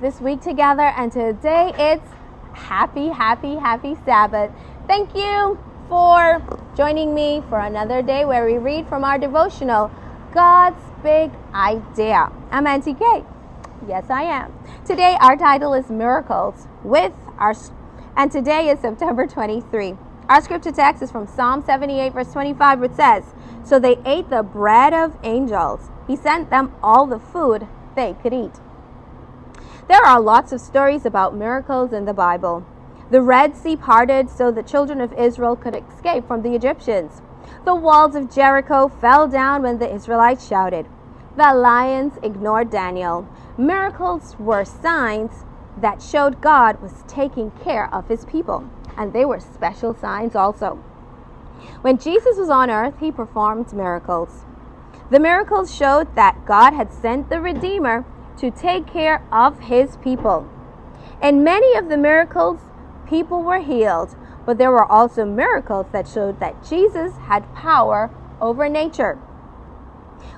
this week together, and today it's happy Sabbath. Thank you for joining me for another day where we read from our devotional, God's Big Idea. I'm Auntie Kay. Yes, I am. Today our title is Miracles and today is September 23. Our scripture text is from Psalm 78 verse 25, which says, "So they ate the bread of angels. He sent them all the food they could eat." There are lots of stories about miracles in the Bible. The Red Sea parted so the children of Israel could escape from the Egyptians. The walls of Jericho fell down when the Israelites shouted. The lions ignored Daniel. Miracles were signs that showed God was taking care of his people, and they were special signs also. When Jesus was on earth, he performed miracles. The miracles showed that God had sent the Redeemer to take care of his people. In many of the miracles, people were healed, but there were also miracles that showed that Jesus had power over nature.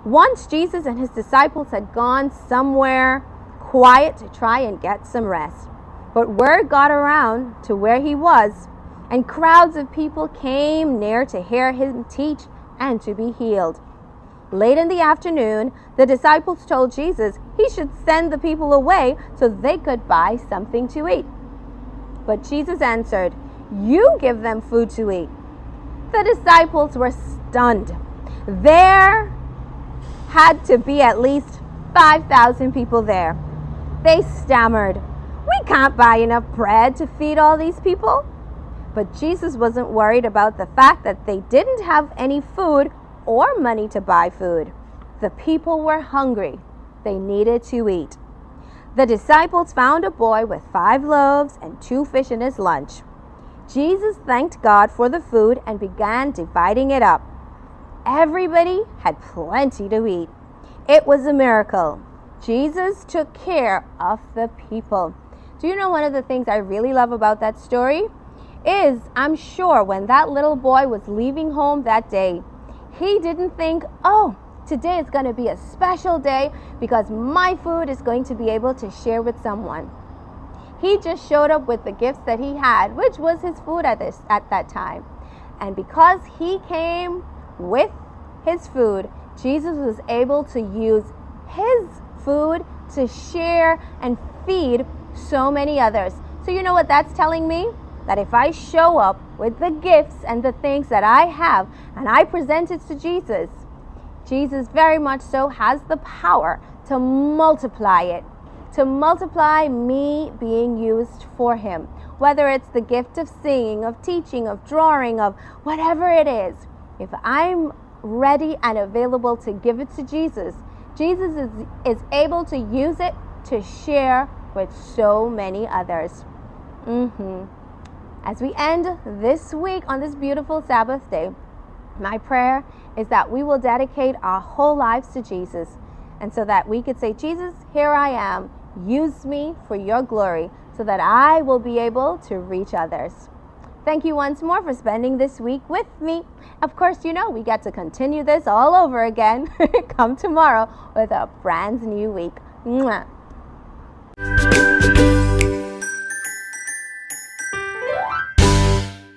Once Jesus and his disciples had gone somewhere quiet to try and get some rest, but word got around to where he was, and crowds of people came near to hear him teach and to be healed. Late in the afternoon, the disciples told Jesus he should send the people away so they could buy something to eat. But Jesus answered, "You give them food to eat." The disciples were stunned. There had to be at least 5,000 people there. They stammered, "We can't buy enough bread to feed all these people." But Jesus wasn't worried about the fact that they didn't have any food or money to buy food. The people were hungry. They needed to eat. The disciples found a boy with 5 loaves and 2 fish in his lunch. Jesus thanked God for the food and began dividing it up. Everybody had plenty to eat. It was a miracle. Jesus took care of the people. Do you know one of the things I really love about that story? I'm sure when that little boy was leaving home that day, he didn't think, "Oh, today is going to be a special day because my food is going to be able to share with someone." He just showed up with the gifts that he had, which was his food at that time. And because he came with his food, Jesus was able to use his food to share and feed so many others. So you know what that's telling me? That if I show up with the gifts and the things that I have and I present it to Jesus, Jesus very much so has the power to multiply it, to multiply me being used for him. Whether it's the gift of singing, of teaching, of drawing, of whatever it is, if I'm ready and available to give it to Jesus, Jesus is able to use it to share with so many others. As we end this week on this beautiful Sabbath day, my prayer is that we will dedicate our whole lives to Jesus, and so that we could say, "Jesus, here I am. Use me for your glory so that I will be able to reach others." Thank you once more for spending this week with me. Of course, you know we get to continue this all over again come tomorrow with a brand new week. Mwah.